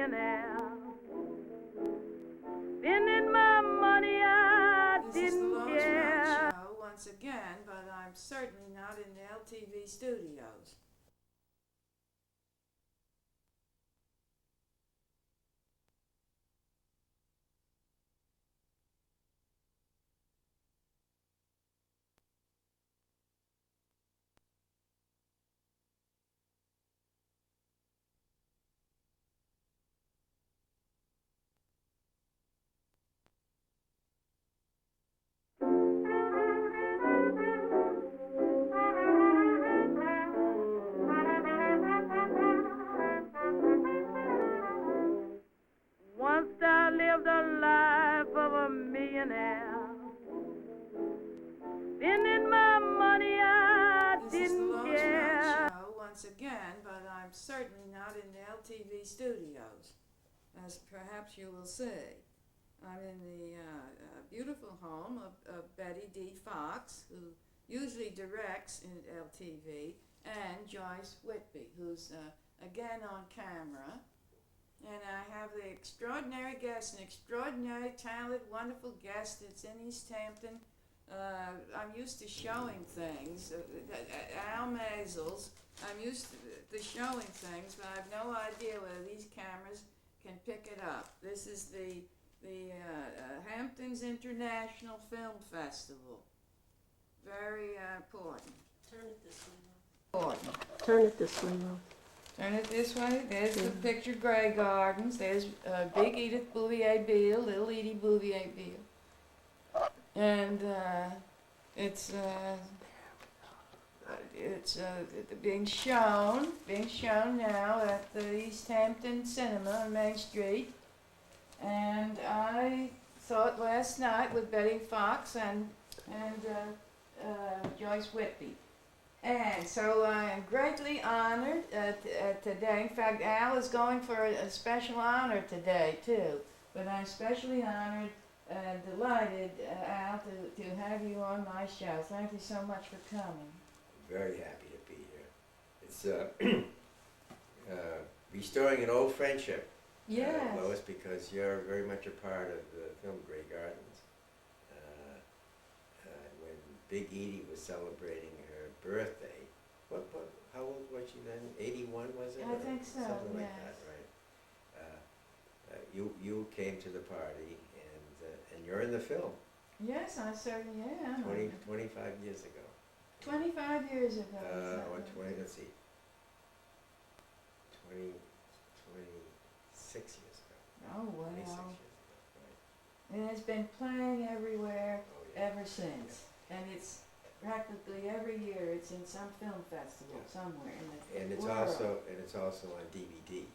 millionaire. Spending my money, I This is the didn't Lois Wright care. Show once again, but I'm certainly not in the LTV studios. Once I lived a life of a millionaire. Spending my money, I This is the didn't Lois Wright care. Show once again, but I'm certainly not in the LTV studios, as perhaps you will see. I'm in the beautiful home of Betty D. Fox, who usually directs in LTV, and Joyce Whitby, who's again on camera. And I have the extraordinary guest, an extraordinary, talented, wonderful guest that's in East Hampton. I'm used to showing things. Albert Maysles. I'm used to showing things, but I have no idea whether these cameras can pick it up. This is the Hamptons International Film Festival. Very important. Turn it this way, Important. Turn it this way, Will. Turn it this way. There's the picture Grey Gardens. There's Big Edith Bouvier Beale, Little Edie Bouvier Beale. And it's being shown now at the East Hampton Cinema on Main Street. And I saw it last night with Betty Fox and Joyce Whitby. And so I am greatly honored today. In fact, Al is going for a special honor today, too. But I'm especially honored and delighted, Al, to have you on my show. Thank you so much for coming. Very happy to be here. It's restoring an old friendship, Yes. Lois, because you're very much a part of the film Grey Gardens. When Big Edie was celebrating her birthday, how old was she then? 81, was it? I think so, Something like yes. that, right? You came to the party, and you're in the film. Yes, I certainly am. 25 years ago. 25 years ago. Or 20, let's see, 26 years ago. Oh, 26 years wow. ago, right. And it's been playing everywhere Oh, yeah. ever since. And it's practically every year it's in some film festival Yeah. somewhere in the And it's world. also on DVD.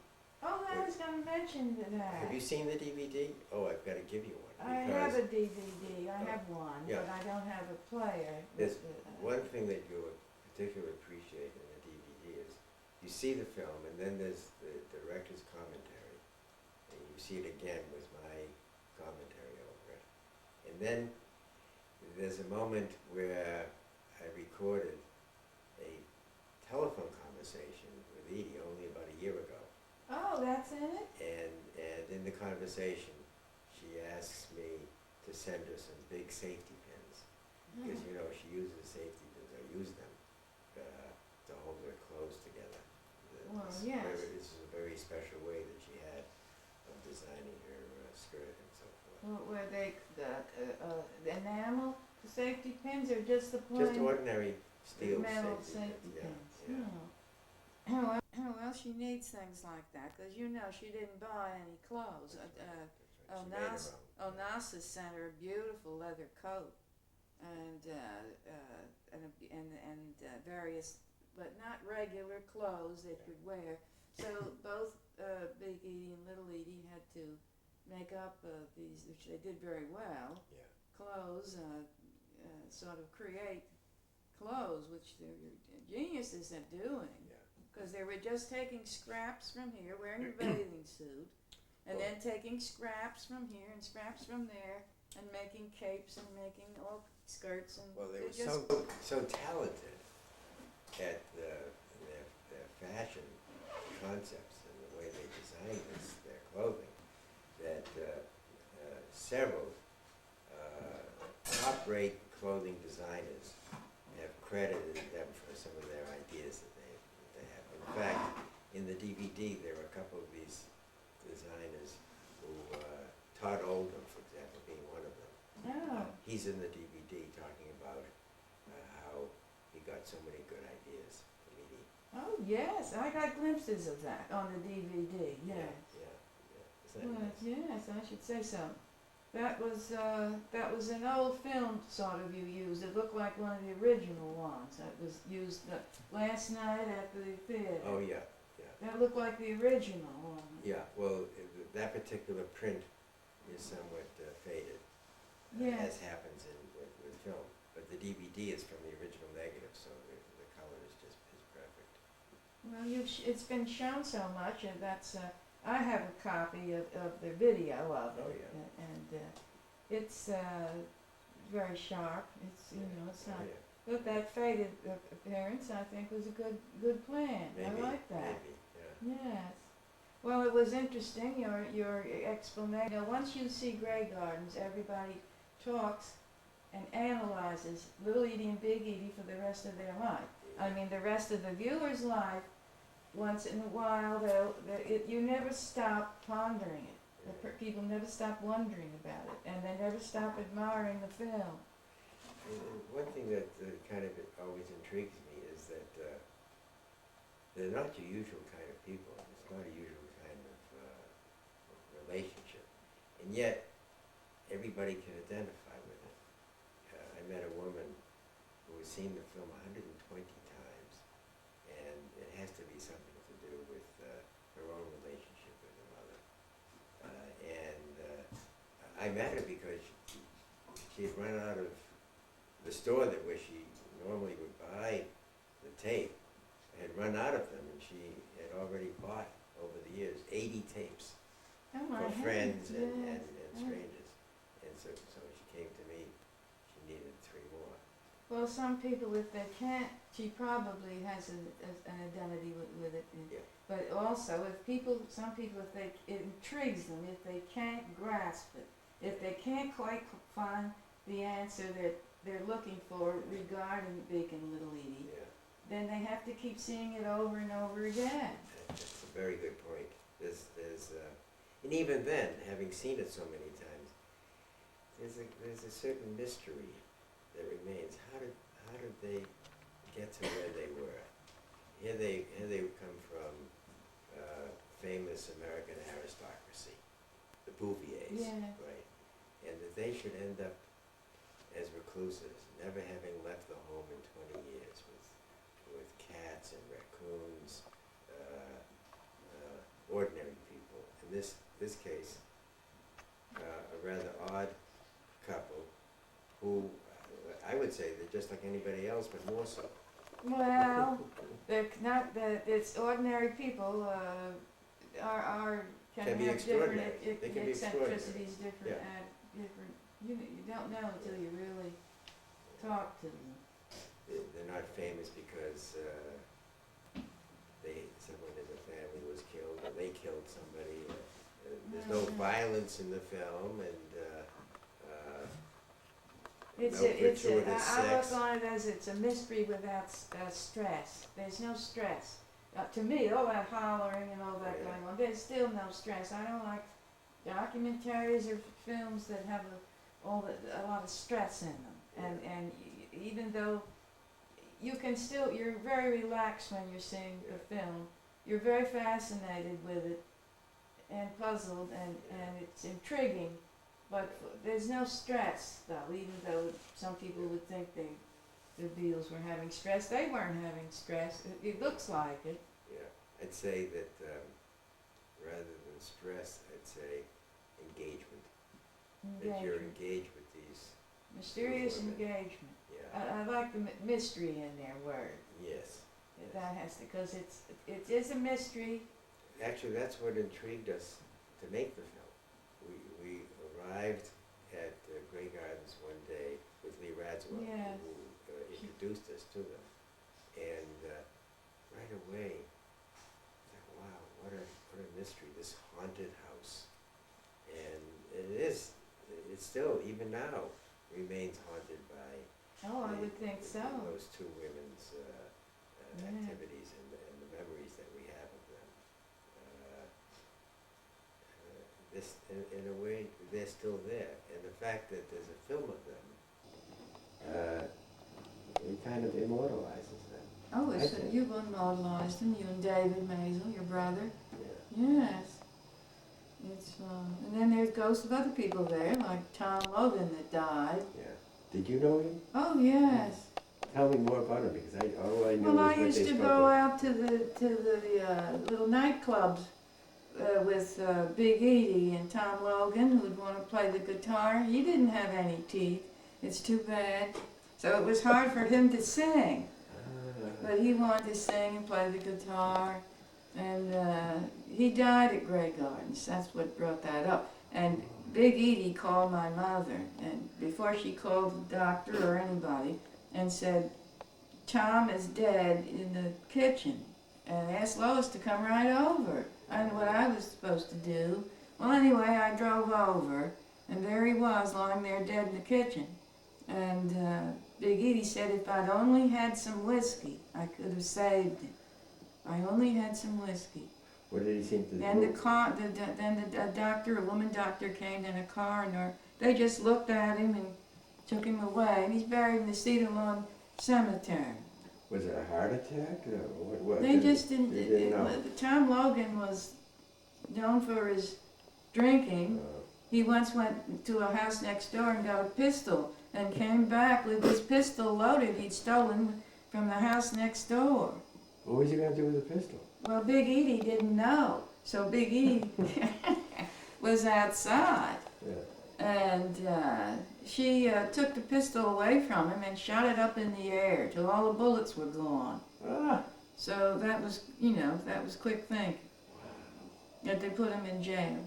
Oh, I was going to mention that. Have you seen the DVD? Oh, I've got to give you one. I have a DVD. I have one, Yeah. but I don't have a player. There's one thing that you would particularly appreciate in the DVD is you see the film, and then there's the director's commentary, and you see it again with my commentary over it. And then there's a moment where I recorded a telephone conversation with Edie only about a year ago. Oh, that's in it? And in the conversation, she asks me to send her some big safety pins, because you know she uses safety pins. I use them to hold her clothes together. Well, This yes. this is a very special way that she had of designing her skirt and so forth. Were they the enamel, the safety pins, or just the plain Just ordinary steel metal safety safety pins. pins? Yeah. Oh. Well, she needs things like that, because you know she didn't buy any clothes. That's right. She made her own. Onassis sent her a beautiful leather coat and various, but not regular clothes they could wear. So both Big Edie and Little Edie had to make up these, which they did very well, Yeah. clothes, sort of create clothes, which they're geniuses at doing. Yeah. Because they were just taking scraps from here, wearing a bathing suit, and then taking scraps from here and scraps from there, and making capes and making all skirts and. Well, they were just so talented at their fashion concepts and the way they designed their several top-rate clothing designers have credited them for some of their ideas that they have. In fact, in the DVD, there are a couple of these designers who, Todd Oldham, for example, being one of them. Oh. He's in the DVD talking about how he got so many good ideas from Edie. Oh, yes, I got glimpses of that on the DVD, yes. Yeah. Isn't that Well, nice? yes, I should say so. That was an old film sort of you used. It looked like one of the original ones that was used last night at the theater. Oh, yeah. That looked like the original one. Yeah, well, that particular print is somewhat faded, Yes. as happens with film. But the DVD is from the original negative, so the color is perfect. Well, it's been shown so much, and that's I have a copy of the video of it, Oh, yeah. and it's very sharp. It's it's Oh, not. yeah. But that faded appearance, I think, was a good plan. Maybe, I like that. Maybe, yeah. Yes. Well, it was interesting, your explanation. You know, once you see Grey Gardens, everybody talks and analyzes Little Edie and Big Edie for the rest of their life. I mean, the rest of the viewer's life, once in a while, you never stop pondering it. People never stop wondering about it, and they never stop admiring the film. And one thing that kind of always intrigues me is that they're not your usual kind of people. It's not a usual kind of relationship. And yet, everybody can identify with it. I met a woman who has seen the film 120 times, and it has to be something to do with her own relationship with her mother. I met her because she had run out of the store where she normally would buy the tape, had run out of them, and she had already bought over the years 80 tapes Oh my for friends heavens, and yes. strangers. And so she came to me, she needed 3 more. Well, some people, if they can't, she probably has an identity with it. Yeah. But also, some people, it intrigues them, if they can't grasp it, if they can't quite find the answer that they're looking for regarding Big and Little Edie, Yeah, then they have to keep seeing it over and over again. that's a very good point. And even then, having seen it so many times, there's a certain mystery that remains. How did they get to where they were? Here they come from famous American aristocracy, the Bouviers, Yeah. right? And that they should end up as recluses, never having left the home in 20 years, with cats and raccoons, ordinary people. In this case, a rather odd couple who, I would say, they're just like anybody else, but more so. Well, they're not that it's ordinary people can Can be have different extraordinary. They can be eccentricities, different Yeah. different. You don't know until you really talk to them. They're not famous because someone in the family was killed, or they killed somebody. There's no violence in the film, and no gratuitous I sex. look on it as it's a mystery without stress. There's no stress. To me, all that hollering and all that Yeah. going on, there's still no stress. I don't like documentaries or films that have a lot of stress in them. And even though you're very relaxed when you're seeing the film, you're very fascinated with it and puzzled, and it's intriguing, but there's no stress though, even though some people would think the Beales were having stress. They weren't having stress. It looks like it. Yeah, I'd say that rather than stress, I'd say engagement. That you're Engagement. engaged with these. Mysterious women. engagement. Yeah. I like the mystery in their word. Yes. That has to, because it is a mystery. Actually, that's what intrigued us to make the film. We arrived at Grey Gardens one day with Lee Radswell, Yes. who introduced us to them, and right away, I thought, wow, what a mystery! This haunted house, and it is. still, even now, remains haunted by Oh, I would think so. those two women's Yeah. activities and the memories that we have of them. This, in a way, they're still there, and the fact that there's a film of them, it kind of immortalizes them. Oh, I it's think. you've immortalized him, you and David Maysles, your brother. Yeah. Yes. It's and then there's ghosts of other people there, like Tom Logan that died. Yeah. Did you know him? Oh yes. Tell me more about him, because all I know Well, I is what used they to spoke go of. out to the little nightclubs with Big Edie and Tom Logan, who'd want to play the guitar. He didn't have any teeth. It's too bad. So it was hard for him to sing. But he wanted to sing and play the guitar. And he died at Grey Gardens. That's what brought that up. And Big Edie called my mother, and before she called the doctor or anybody, and said, Tom is dead in the kitchen, and asked Lois to come right over. I knew what I was supposed to do. Well, anyway, I drove over, and there he was, lying there dead in the kitchen. And Big Edie said if I'd only had some whiskey, I could have saved him. I only had some whiskey. What did he seem to Then do? the doctor, a woman doctor, came in a car, and they just looked at him and took him away. And he's buried in the Cedar Lawn Cemetery. Was it a heart attack? Or what? They just didn't. They didn't know. Tom Logan was known for his drinking. He once went to a house next door and got a pistol, and came back with his pistol loaded. He'd stolen from the house next door. What was he going to do with the pistol? Well, Big Edie didn't know, so Big Edie was outside, Yeah. and she took the pistol away from him and shot it up in the air till all the bullets were gone. Ah. So that was, that was quick thinking. That they put him in jail.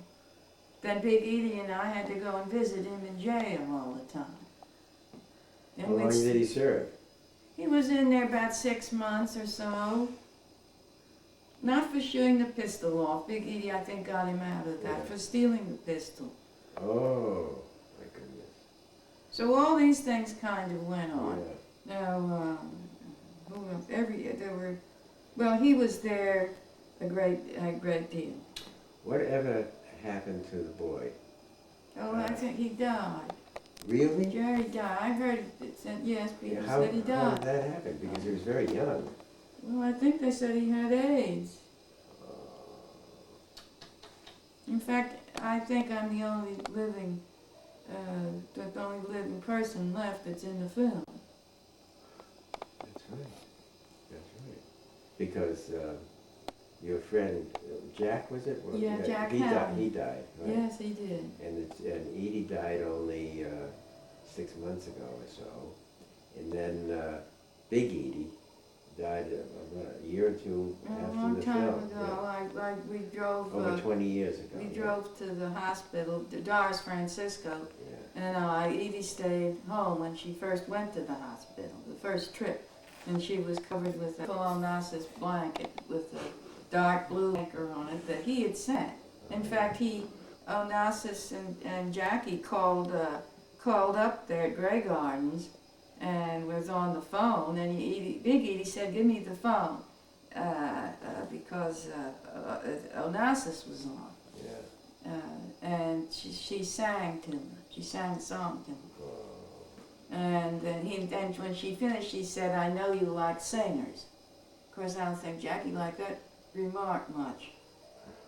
Then Big Edie and I had to go and visit him in jail all the time. And How long did he serve? He was in there about 6 months or so. Not for shooting the pistol off. Big Edie, I think, got him out of that. Yeah. For stealing the pistol. Oh, my goodness. So all these things kind of went on. Yeah. Now, who else? He was there a great deal. Whatever happened to the boy? Oh, I think he died. Really? Jerry died. I heard it said, yes, Beales How said he did died. that happen? Because he was very young. Well, I think they said he had AIDS. In fact, I think I'm the only living person left that's in the film. That's right. That's right. Because your friend Jack, was it? Well, Yeah, Jack he died. Howard. He died. Right? Yes, he did. And Edie died only 6 months ago or so, and then Big Edie died a year or two A after long the time film. ago, we drove. Over 20 years ago. We yeah. drove to the hospital, to Dar Francisco, Yeah. and Edie stayed home when she first went to the hospital, the first trip, and she was covered with a Colonnasis blanket with a dark blue anchor on it that he had sent. In fact, Onassis and Jackie called up there at Grey Gardens and was on the phone, and Big Edie said, give me the phone, because Onassis was on. Yeah. And she sang to him. She sang a song to him. Oh. And then when she finished, she said, I know you like singers. Of course, I don't think Jackie liked that remark much.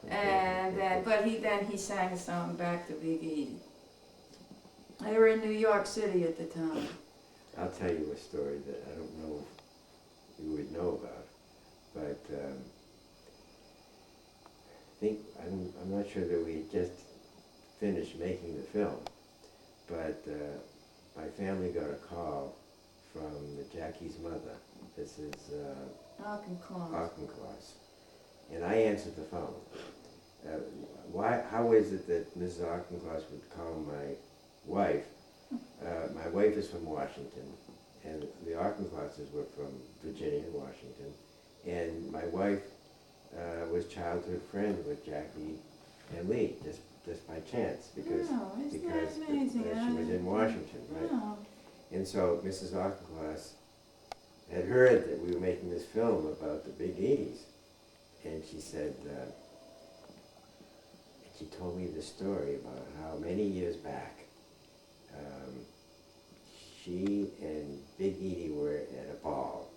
And then he sang a song back to Big Edie. They were in New York City at the time. I'll tell you a story that I don't know if you would know about, but I'm not sure that we had just finished making the film, but my family got a call from Jackie's mother. This is Auchincloss. And I answered the phone. How is it that Mrs. Auchincloss would call my wife? My wife is from Washington, and the Auchinclosses were from Virginia and Washington. And my wife was childhood friends with Jackie and Lee, just just by chance because Oh, isn't that because amazing? she was in Washington, right? Oh, And so Mrs. Auchincloss had heard that we were making this film about the big 80s, and she said, she told me the story about how many years back she and Big Edie were at a ball,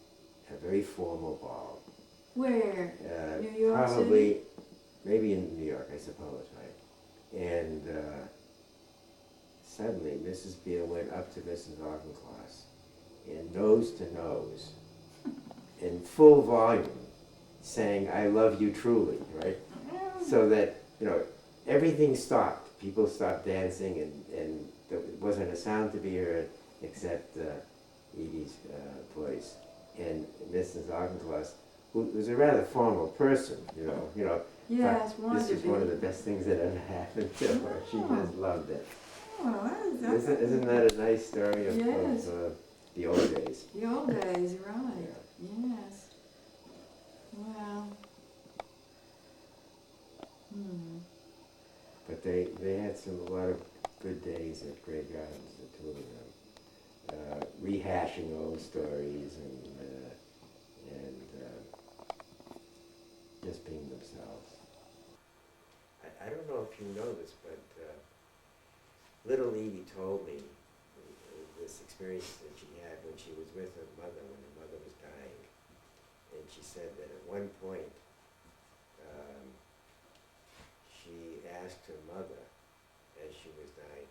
a very formal ball. where? New York Probably, City? maybe in New York, I suppose, right? And suddenly Mrs. Beale went up to Mrs. Auchincloss and nose to nose, in full volume, saying, "I love you truly," right? So that, everything stopped. People stopped dancing, and there wasn't a sound to be heard except Edie's voice. And Mrs. Auchincloss, who was a rather formal person, Yes, thought this was one of the best things that ever happened to her. She just loved it. Oh, that's Isn't that a nice story of, Yes. of the old days? the old days, right? Yeah. Yes. Well. Hmm. But they had a lot of good days at Grey Gardens, the two of them. Rehashing old stories and just being themselves. I don't know if you know this, but little Edie told me this experience that she had when she was with her mother when her mother was dying. And she said that at one point she asked her mother as she was dying,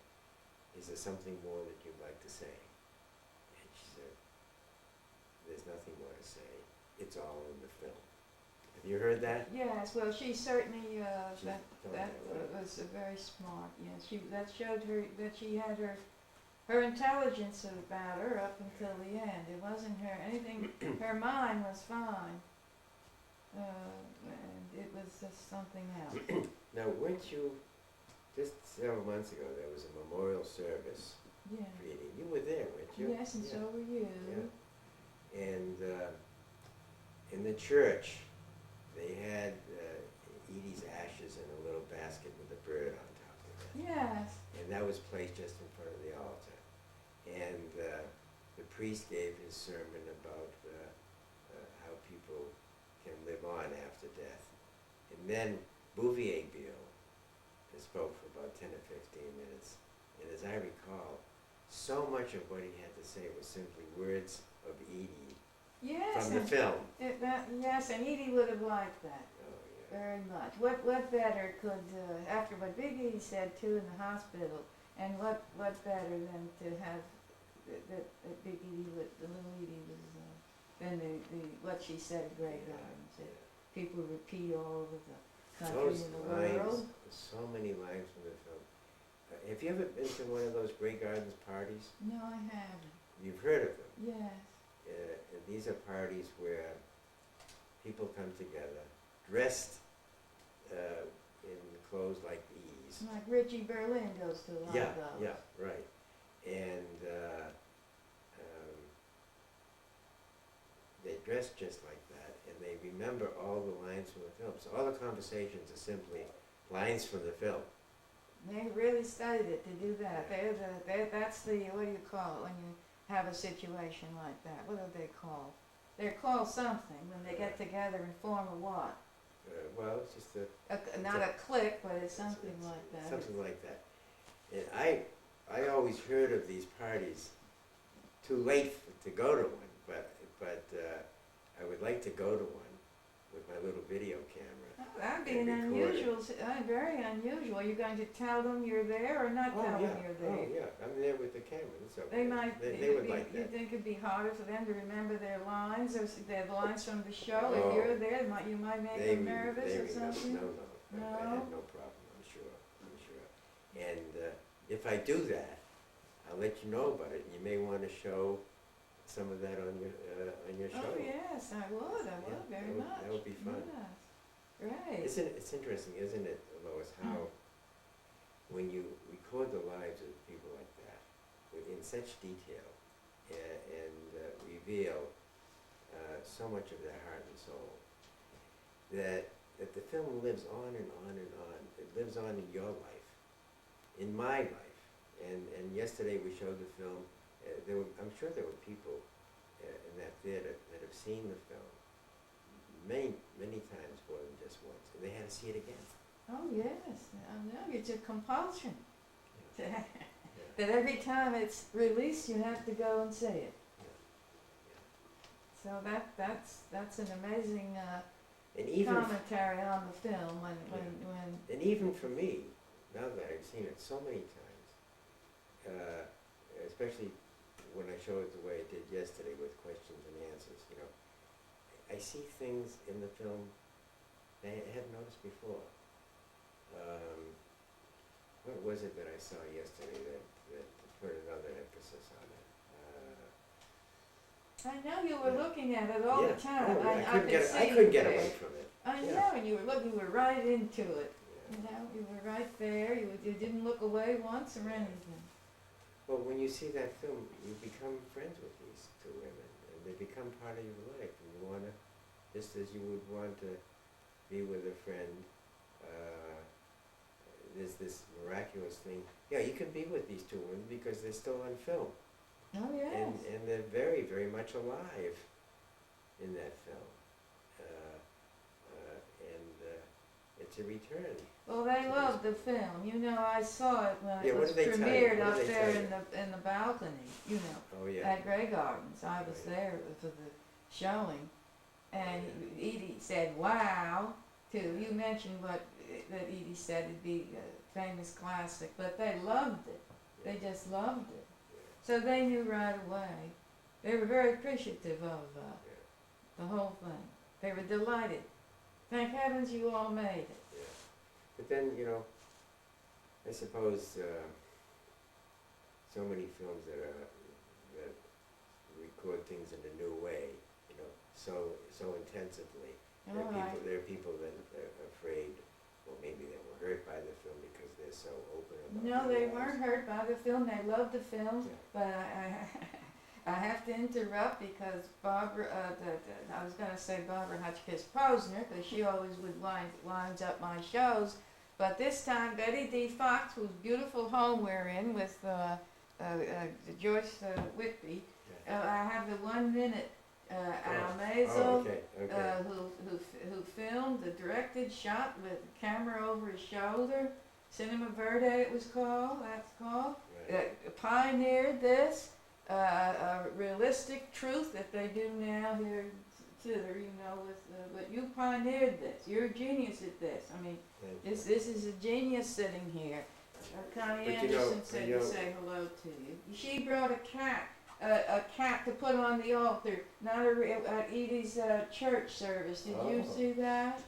"Is there something more that you'd like to say?" And she said, "There's nothing more to say. It's all in the film." Have you heard that? Yes, well, she certainly, She that told me that. was very smart, yes. That showed her that she had her intelligence about her up until the end. It wasn't anything, her mind was fine. And it was just something else. Now, weren't you, just several months ago, there was a memorial service Yeah. for Edie. You were there, weren't you? Yes, and so were you. Yeah. And in the church, they had Edie's ashes in a little basket with a bird on top of it. Yes. And that was placed just in front of the altar. And the priest gave his sermon about how people can live on after death. And then Bouvier Beale spoke for about 10 or 15 minutes. And as I recall, so much of what he had to say was simply words of Edie Yes. from the and film. yes, and Edie would have liked that. Oh, yeah. Very much. What better could, after what Big Edie said too in the hospital, and what better than to have that Big Edie, the little Edie was, than what she said at Grey Gardens. That people repeat all over the country Those and the lines, world. so many lines from the film. Have you ever been to one of those Grey Gardens parties? No, I haven't. You've heard of them. Yes. These are parties where people come together, dressed in clothes like these. Like Richie Berlin goes to a lot of those. Yeah, right. And they dress just like that, and they remember all the lines from the film. So all the conversations are simply lines from the film. They really studied it to do that. That's the, what do you call it when you have a situation like that? What are they called? They're called something when they get together and form a what? Well, it's just Not a clique, but it's something like that. Something like that. And I always heard of these parties too late to go to one, but I would like to go to one with my little video camera. Oh, that'd be and an record it. unusual, very unusual. You're going to tell them you're there or not tell them you're there? Oh, yeah. I'm there with the camera. It's okay. They might. They would like You that. think it'd be harder for them to remember their lines, or their lines from the show? Oh. If you're there, you might make them nervous they or something. No. I have no problem. I'm sure. And if I do that, I'll let you know about it. You may want to show some of that on your show. Oh yes, I would. Very much. That would be fun. Yes. Right. It's interesting, isn't it, Lois, how when you record the lives of people like that in such detail and reveal so much of their heart and soul, that the film lives on and on and on. It lives on in your life. in my life. And yesterday we showed the film. I'm sure there were people in that theater that have seen the film many times more than just once, and they had to see it again. Oh yes, I know, it's a compulsion. Yeah. That every time it's released, you have to go and see it. So that's an amazing And even commentary on the film when and even for me, now that I've seen it so many times, especially when I show it the way I did yesterday with questions and answers, I see things in the film that I hadn't noticed before. What was it that I saw yesterday that put another emphasis on it? I know you were Yeah. looking at it all the time. Oh, yeah. I could see I couldn't you get there. away from it. I Yeah. know, and you were right into it. Yeah. You were right there. You didn't look away once or anything. Well, when you see that film, you become friends with these two women, and they become part of your life, and you want to, just as you would want to be with a friend, there's this miraculous thing. Yeah, you can be with these two women because they're still on film. Oh yes. And they're very, very much alive in that film. It's a return. Well, they loved the film. I saw it when Yeah, it what was did they tell you? premiered What up did they there tell in the balcony. Oh, yeah. At Grey Gardens. I was Right. there for the showing, and Edie said, "Wow!" too. You mentioned that Edie said it'd be a famous classic, but they loved it. They just loved it. So they knew right away. They were very appreciative of the whole thing. They were delighted. Thank heavens you all made it. Yeah. But then, I suppose so many films that record things in a new way, so intensively. All right. There are people that are afraid, or maybe they were hurt by the film because they're so open about No, their they lives. weren't hurt by the film. They loved the film, Yeah. but I have to interrupt because Barbara, I was going to say Barbara Hotchkiss Posner, because she always would lines up my shows. But this time, Betty D. Fox, whose beautiful home we're in with Joyce Whitby, Yeah. I have the 1 minute. Albert Oh, Maysles, okay. who filmed, directed, shot with the camera over his shoulder. Cinema Verde, it was called. That's called. Right. Pioneered this realistic truth that they do now here thither, but you pioneered this. You're a genius at this. I mean, Thank you. this is a genius sitting here. Connie But Anderson said to say hello to you. She brought a cat to put on the altar, not at Edie's church service. Did you Oh. see that?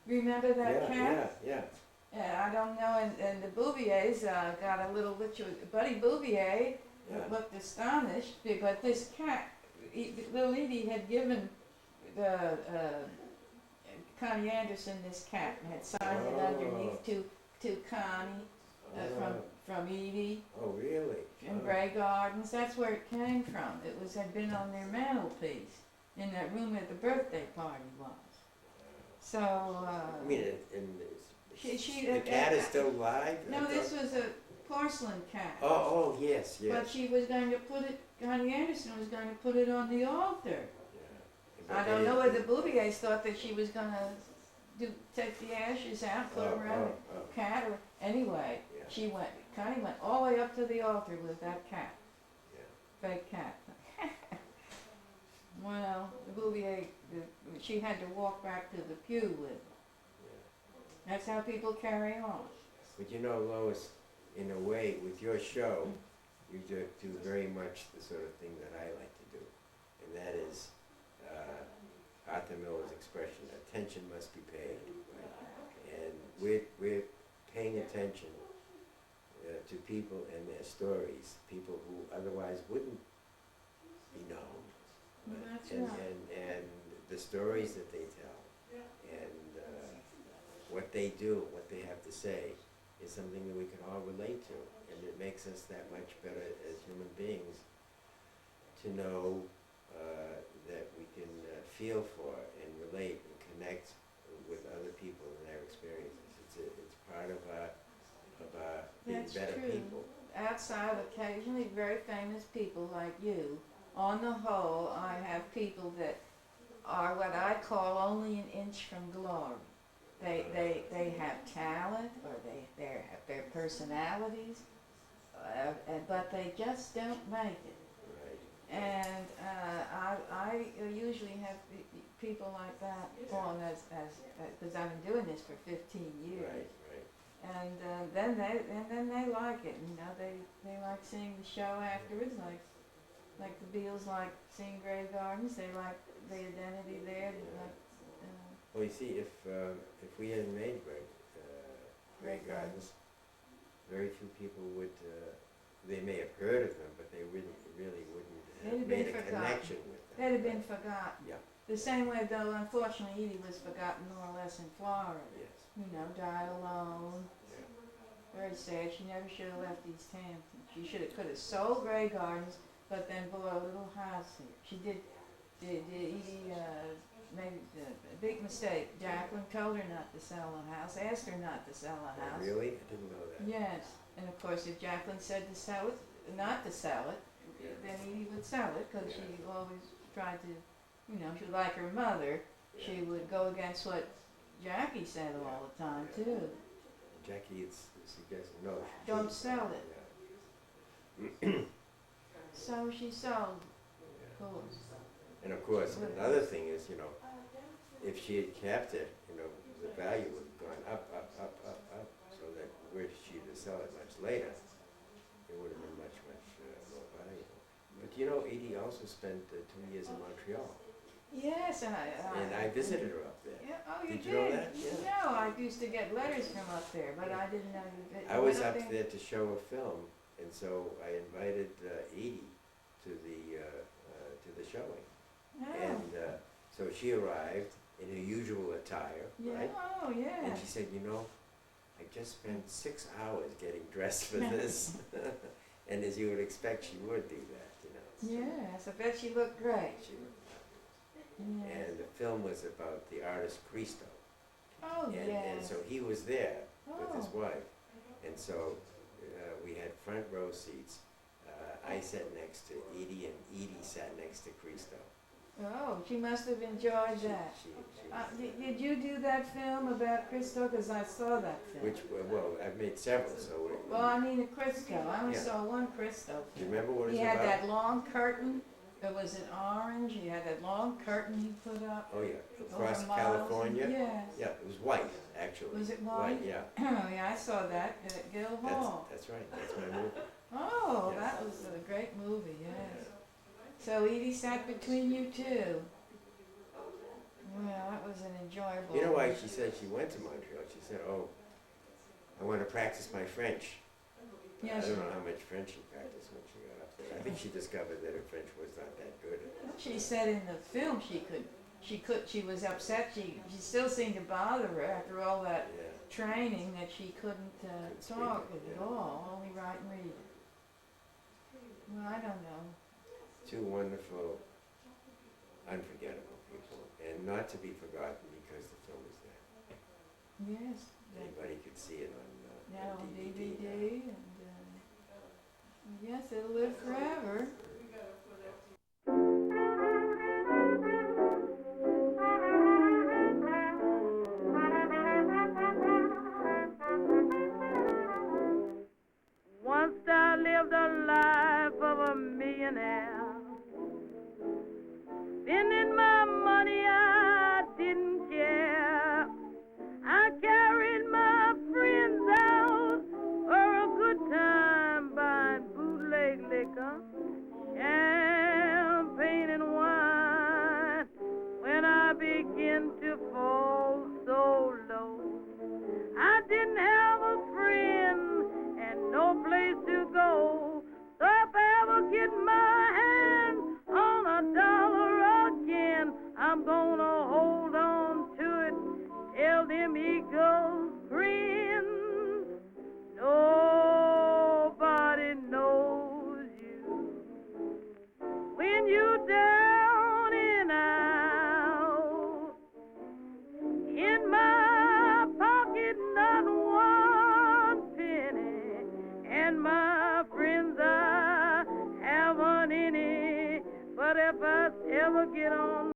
Remember that cat? Yeah. Yeah, I don't know, and the Bouviers got a little ritual. Buddy Bouvier looked astonished, but this cat, little Edie had given Connie Anderson this cat and had signed it underneath to Connie from Edie Oh, really? in Grey Gardens. That's where it came from. Had been on their mantelpiece in that room where the birthday party was. So. I mean, the the cat is still alive? No, this was a porcelain cat. Oh, yes. But she was going to Connie Anderson was going to put it on the altar. Yeah. I don't know whether the Bouviers thought that she was going to take the ashes out, put them around the cat, or anyway, Yeah. Connie went all the way up to the altar with that cat, Yeah. fake cat. Well, the Bouvier, she had to walk back to the pew with it. Yeah. That's how people carry on. But Lois, in a way, with your show, you do very much the sort of thing that I like to do. And that is Arthur Miller's expression, attention must be paid. Right? And we're paying attention to people and their stories, people who otherwise wouldn't be known. That's and, right. and the stories that they tell, and what they do, what they have to say, is something that we can all relate to, and it makes us that much better as human beings to know that we can feel for and relate and connect with other people and their experiences. It's part of our being That's better true. people. Outside, occasionally very famous people like you. On the whole, I have people that are what I call only an inch from glory. They have talent, or they have their personalities, but they just don't make it. Right. And I usually have people like that on as because I've been doing this for 15 years. Right. And then they like it. You know, they like seeing the show afterwards. Like the Beales like seeing Grey Gardens. They like the identity there. They like. Well, you see, if we hadn't made Grey Gardens, very few people would. They may have heard of them, but they really wouldn't have made a connection with them. They'd have been forgotten. Yeah. The same way, though, unfortunately, Edie was forgotten more or less in Florida. Yes. You know, died alone. Yeah. Very sad. She never should have left East Hampton. She could have sold Grey Gardens, but then bought a little house here. She did Edie made a big mistake. Jacqueline told her not to sell the house, asked her not to sell the house. Really? I didn't know that. Yes. And of course, if Jacqueline said to sell it, not to sell it, then Edie would sell it, because she always tried to, you know, she like her mother, she would go against what Jackie said all the time, too. Jackie had suggested no. Don't sell it. Yeah. So she sold, Yeah. of course. And of course, another thing is, you know, if she had kept it, you know, the value would have gone up, so that were she to sell it much later, it would have been much more valuable. But you know, Edie also spent 2 years in Montreal, Yes, and and I visited her up there. Yeah, oh, you Did you know that? Yeah. No, I used to get letters from up there, but I didn't know you. I was up there to show a film, and so I invited Edie to the showing. Oh. And so she arrived in her usual attire, Yeah, right? oh, yeah. And she said, you know, I just spent 6 hours getting dressed for this. And as you would expect, she would do that, you know. Yes, I bet she looked great. She looked fabulous. Yes. And the film was about the artist Cristo. Oh, And yes. so he was there with his Oh. wife. And so we had front row seats. I sat next to Edie, and Edie sat next to Cristo. Oh, she must have enjoyed that. She was, Did you do that film about Cristo? Because I saw that film. which, well, I've made several, so. Well, I mean, Cristo. I only Yeah. saw one Cristo Do you film. remember what it was He had about? that long curtain. It was an orange. He had that long curtain he put up. Oh, yeah, over across miles. California? Yes. Yeah, it was white, actually. Was it white? Yeah, Oh, yeah, I saw that at Guildhall. that's right, that's my movie. Oh, Yes. that was a great movie, yes. So Edie sat between you two. Well, that was an enjoyable. You know why she said she went to Montreal? She said, oh, I want to practice my French. Yes, I don't know how much French she practiced when she got up there. I think she discovered that her French was not that good. she said in the film she was upset. She still seemed to bother her after all that Yeah, training that she couldn't speak talk it, at yeah. all, only write and read it. Well, I don't know. two wonderful, unforgettable people, and not to be forgotten because the film is there. Yes, Anybody could see it now on DVD. DVD, and yes, it'll live forever. Once I lived a life of a millionaire. Spending my money, I didn't care. I carried my friends out for a good time, buying bootleg liquor, champagne and wine. When I began to fall so low, I didn't have a friend and no place to go. So if I ever get my hands if I ever get on